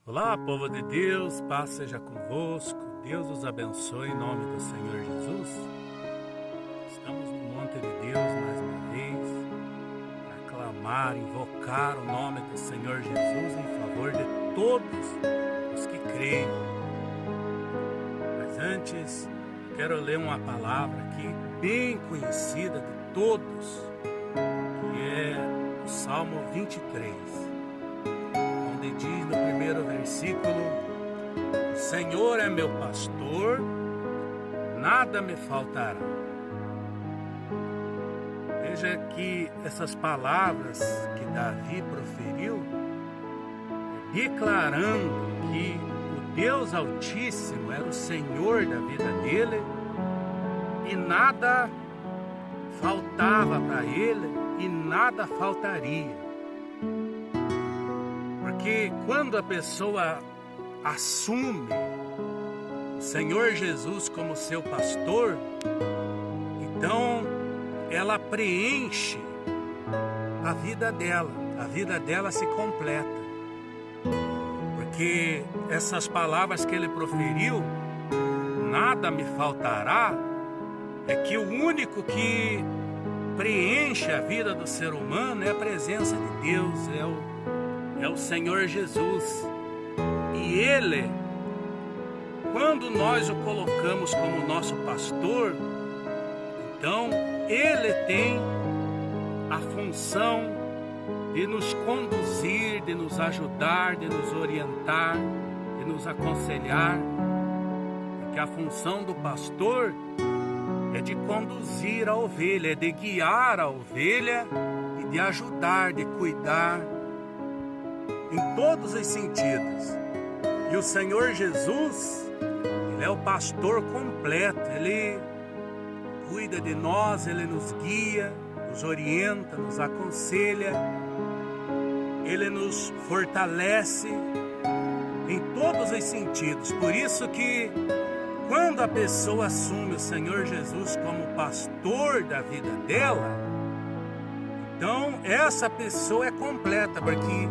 Olá, povo de Deus, paz seja convosco, Deus os abençoe em nome do Senhor Jesus. Estamos no monte de Deus mais uma vez, para clamar, invocar o nome do Senhor Jesus em favor de todos os que creem. Mas antes, quero ler uma palavra aqui, bem conhecida de todos, que é o Salmo 23. Diz no primeiro versículo: o Senhor é meu pastor, nada me faltará. Veja que essas palavras que Davi proferiu, declarando que o Deus Altíssimo era o Senhor da vida dele e nada faltava para ele e nada faltaria. Porque quando a pessoa assume o Senhor Jesus como seu pastor, então ela preenche a vida dela se completa. Porque essas palavras que ele proferiu, nada me faltará, é que o único que preenche a vida do ser humano é a presença de Deus, é o Senhor Jesus. E Ele, quando nós o colocamos como nosso pastor, então Ele tem a função de nos conduzir, de nos ajudar, de nos orientar, de nos aconselhar. Porque a função do pastor é de conduzir a ovelha, é de guiar a ovelha e de ajudar, de cuidar, em todos os sentidos. E o Senhor Jesus, Ele é o pastor completo, Ele cuida de nós, Ele nos guia, nos orienta, nos aconselha, Ele nos fortalece em todos os sentidos. Por isso que quando a pessoa assume o Senhor Jesus como pastor da vida dela, então essa pessoa é completa, porque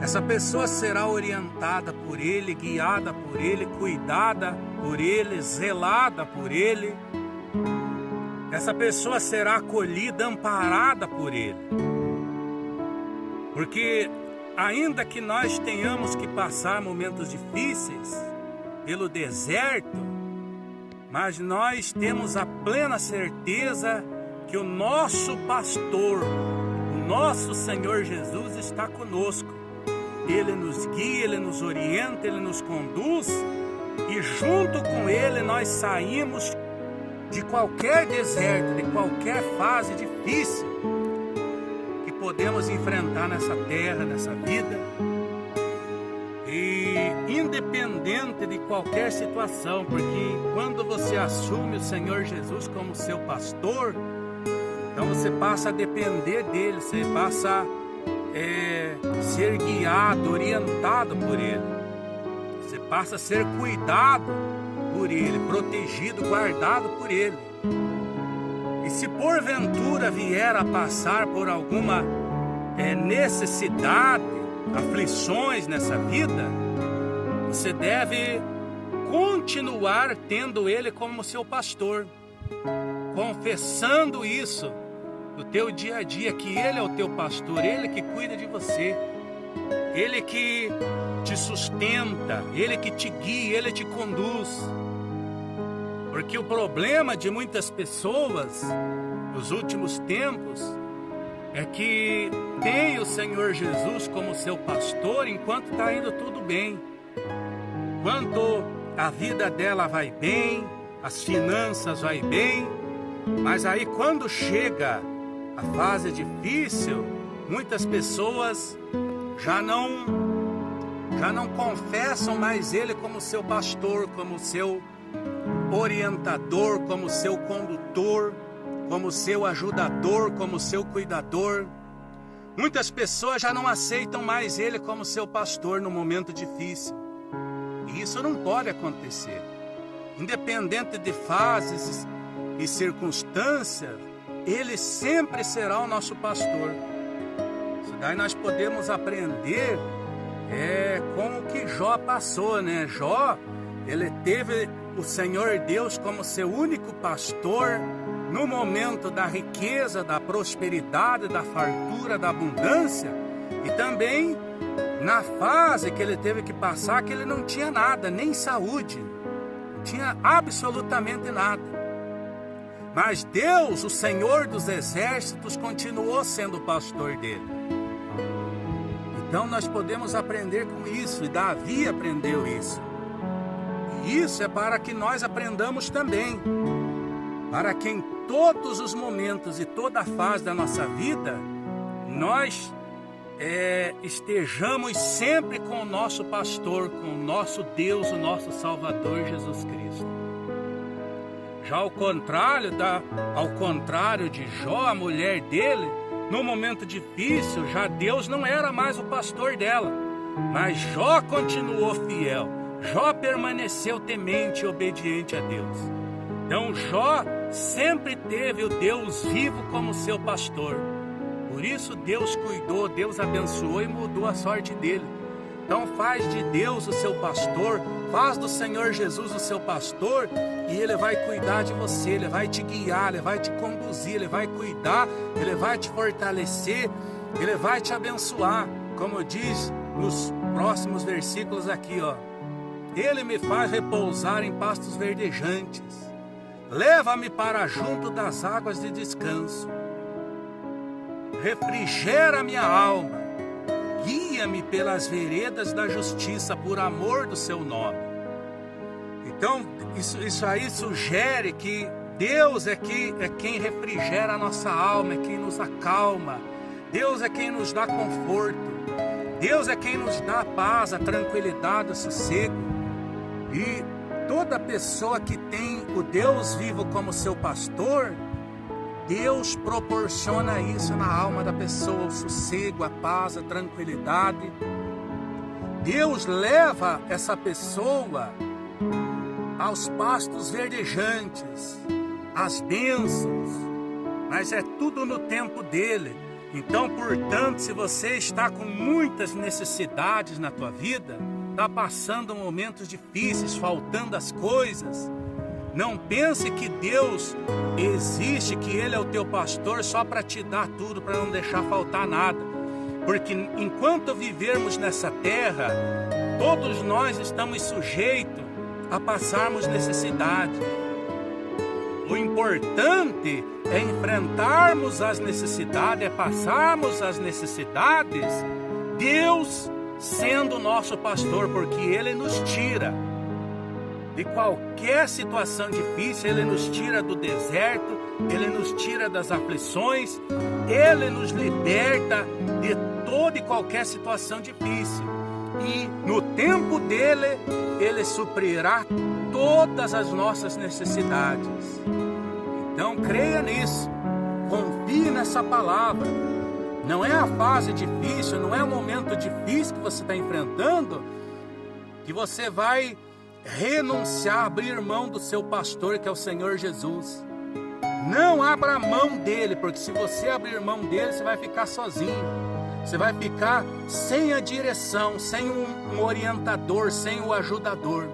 essa pessoa será orientada por Ele, guiada por Ele, cuidada por Ele, zelada por Ele. Essa pessoa será acolhida, amparada por Ele. Porque ainda que nós tenhamos que passar momentos difíceis pelo deserto, mas nós temos a plena certeza que o nosso pastor, o nosso Senhor Jesus está conosco. Ele nos guia, Ele nos orienta, Ele nos conduz, e junto com Ele nós saímos de qualquer deserto, de qualquer fase difícil que podemos enfrentar nessa terra, nessa vida. E independente de qualquer situação, porque quando você assume o Senhor Jesus como seu pastor, então você passa a depender dEle, você passa a ser guiado, orientado por Ele. Você passa a ser cuidado por Ele, protegido, guardado por Ele. E se porventura vier a passar por alguma necessidade, aflições nessa vida, você deve continuar tendo Ele como seu pastor, confessando isso no teu dia a dia, que Ele é o teu pastor, Ele que cuida de você, Ele que te sustenta, Ele que te guia, Ele te conduz. Porque o problema de muitas pessoas nos últimos tempos é que tem o Senhor Jesus como seu pastor enquanto está indo tudo bem, enquanto a vida dela vai bem, as finanças vai bem, mas aí quando chega a fase difícil, muitas pessoas já não confessam mais Ele como seu pastor, como seu orientador, como seu condutor, como seu ajudador, como seu cuidador. Muitas pessoas já não aceitam mais Ele como seu pastor no momento difícil. E isso não pode acontecer. Independente de fases e circunstâncias, Ele sempre será o nosso pastor. Isso daí nós podemos aprender com o que Jó passou, né? Jó, ele teve o Senhor Deus como seu único pastor no momento da riqueza, da prosperidade, da fartura, da abundância, e também na fase que ele teve que passar, que ele não tinha nada, nem saúde, não tinha absolutamente nada. Mas Deus, o Senhor dos exércitos, continuou sendo o pastor dele. Então nós podemos aprender com isso, e Davi aprendeu isso. E isso é para que nós aprendamos também, para que em todos os momentos e toda a fase da nossa vida, nós estejamos sempre com o nosso pastor, com o nosso Deus, o nosso Salvador Jesus Cristo. Já ao contrário de Jó, a mulher dele, no momento difícil, já Deus não era mais o pastor dela, mas Jó continuou fiel, Jó permaneceu temente e obediente a Deus. Então Jó sempre teve o Deus vivo como seu pastor. Por isso Deus cuidou, Deus abençoou e mudou a sorte dele. Então faz de Deus o seu pastor, faz do Senhor Jesus o seu pastor, e Ele vai cuidar de você, Ele vai te guiar, Ele vai te conduzir, Ele vai cuidar, Ele vai te fortalecer, Ele vai te abençoar. Como diz nos próximos versículos aqui, ó. Ele me faz repousar em pastos verdejantes, leva-me para junto das águas de descanso, refrigera minha alma, guia-me pelas veredas da justiça, por amor do seu nome. Então, isso aí sugere que Deus é quem refrigera a nossa alma, é quem nos acalma. Deus é quem nos dá conforto. Deus é quem nos dá a paz, a tranquilidade, o sossego. E toda pessoa que tem o Deus vivo como seu pastor, Deus proporciona isso na alma da pessoa, o sossego, a paz, a tranquilidade. Deus leva essa pessoa aos pastos verdejantes, às bênçãos, mas é tudo no tempo dele. Então, portanto, se você está com muitas necessidades na tua vida, está passando momentos difíceis, faltando as coisas, não pense que Deus existe, que Ele é o teu pastor só para te dar tudo, para não deixar faltar nada. Porque enquanto vivermos nessa terra, todos nós estamos sujeitos a passarmos necessidade. O importante é enfrentarmos as necessidades, é passarmos as necessidades, Deus sendo o nosso pastor, porque Ele nos tira de qualquer situação difícil, Ele nos tira do deserto, Ele nos tira das aflições, Ele nos liberta de toda e qualquer situação difícil. E no tempo dele, Ele suprirá todas as nossas necessidades. Então creia nisso, confie nessa palavra. Não é a fase difícil, não é o momento difícil que você está enfrentando, que você vai renunciar, abrir mão do seu pastor, que é o Senhor Jesus. Não abra mão dele, porque se você abrir mão dele, você vai ficar sozinho. Você vai ficar sem a direção, sem um orientador, sem o ajudador.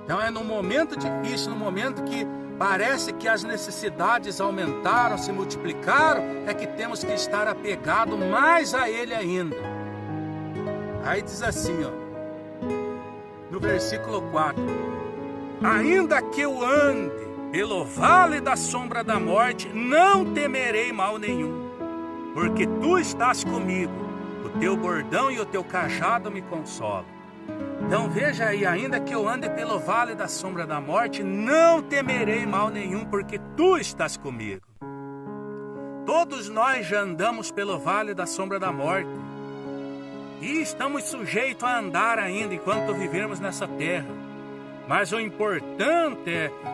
Então é no momento difícil, no momento que parece que as necessidades aumentaram, se multiplicaram, é que temos que estar apegado mais a Ele ainda. Aí diz assim, ó, no versículo 4: ainda que eu ande pelo vale da sombra da morte, não temerei mal nenhum, porque Tu estás comigo, o Teu bordão e o Teu cajado me consolam. Então veja aí, ainda que eu ande pelo vale da sombra da morte, não temerei mal nenhum, porque Tu estás comigo. Todos nós já andamos pelo vale da sombra da morte, e estamos sujeitos a andar ainda enquanto vivermos nessa terra. Mas o importante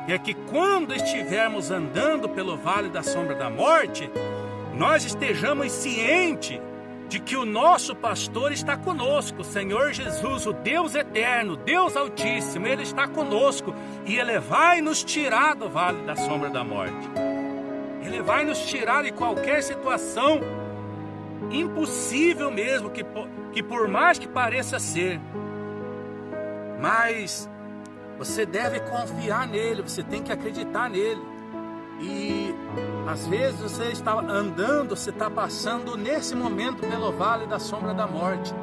é que quando estivermos andando pelo vale da sombra da morte, nós estejamos cientes de que o nosso pastor está conosco, o Senhor Jesus, o Deus eterno, Deus Altíssimo, Ele está conosco e Ele vai nos tirar do vale da sombra da morte. Ele vai nos tirar de qualquer situação impossível mesmo, que por mais que pareça ser. Mas você deve confiar nele, você tem que acreditar nele. E às vezes você está andando, você está passando nesse momento pelo vale da sombra da morte.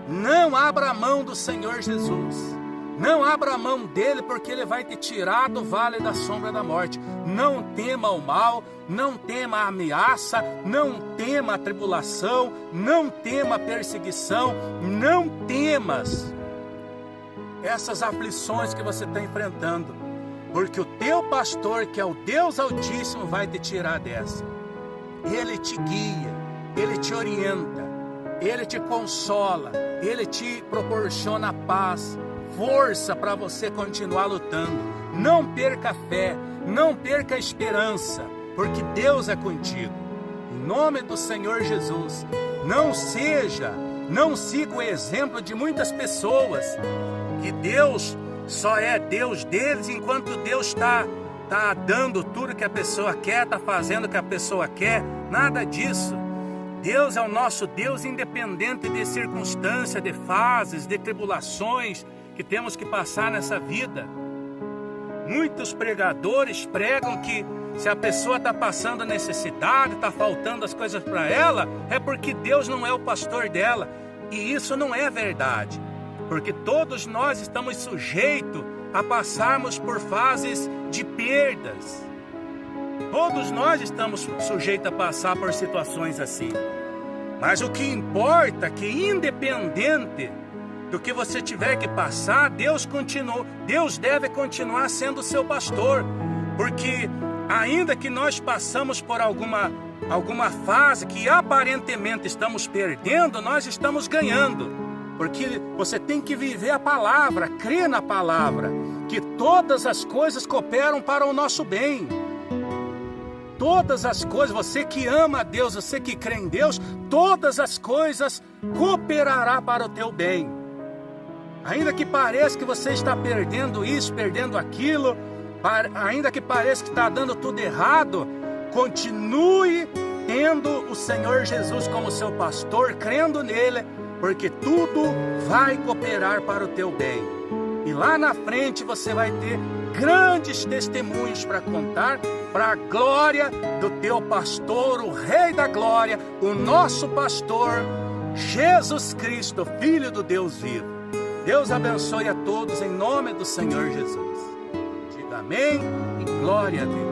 Não abra a mão do Senhor Jesus. Não abra a mão dele, porque ele vai te tirar do vale da sombra da morte. Não tema o mal, não tema a ameaça, não tema a tribulação, não tema a perseguição, não temas essas aflições que você está enfrentando, porque o teu pastor, que é o Deus Altíssimo, vai te tirar dessa. Ele te guia, ele te orienta, ele te consola, ele te proporciona paz, força para você continuar lutando. Não perca a fé, não perca a esperança, porque Deus é contigo. Em nome do Senhor Jesus, não siga o exemplo de muitas pessoas, que Deus só é Deus deles, enquanto Deus está dando tudo que a pessoa quer, está fazendo o que a pessoa quer. Nada disso. Deus é o nosso Deus, independente de circunstâncias, de fases, de tribulações que temos que passar nessa vida. Muitos pregadores pregam que se a pessoa está passando necessidade, está faltando as coisas para ela, é porque Deus não é o pastor dela. E isso não é verdade, porque todos nós estamos sujeitos a passarmos por fases de perdas. Todos nós estamos sujeitos a passar por situações assim. Mas o que importa é que, independente do que você tiver que passar, Deus deve continuar sendo seu pastor. Porque ainda que nós passamos por alguma fase que aparentemente estamos perdendo, nós estamos ganhando. Porque você tem que viver a palavra, crer na palavra, que todas as coisas cooperam para o nosso bem. Todas as coisas, você que ama a Deus, você que crê em Deus, todas as coisas cooperará para o teu bem. Ainda que pareça que você está perdendo isso, perdendo aquilo, ainda que pareça que está dando tudo errado, continue tendo o Senhor Jesus como seu pastor, crendo nele, porque tudo vai cooperar para o teu bem. E lá na frente você vai ter grandes testemunhos para contar, para a glória do teu pastor, o Rei da Glória, o nosso pastor, Jesus Cristo, Filho do Deus vivo. Deus abençoe a todos em nome do Senhor Jesus. Diga amém e glória a Deus.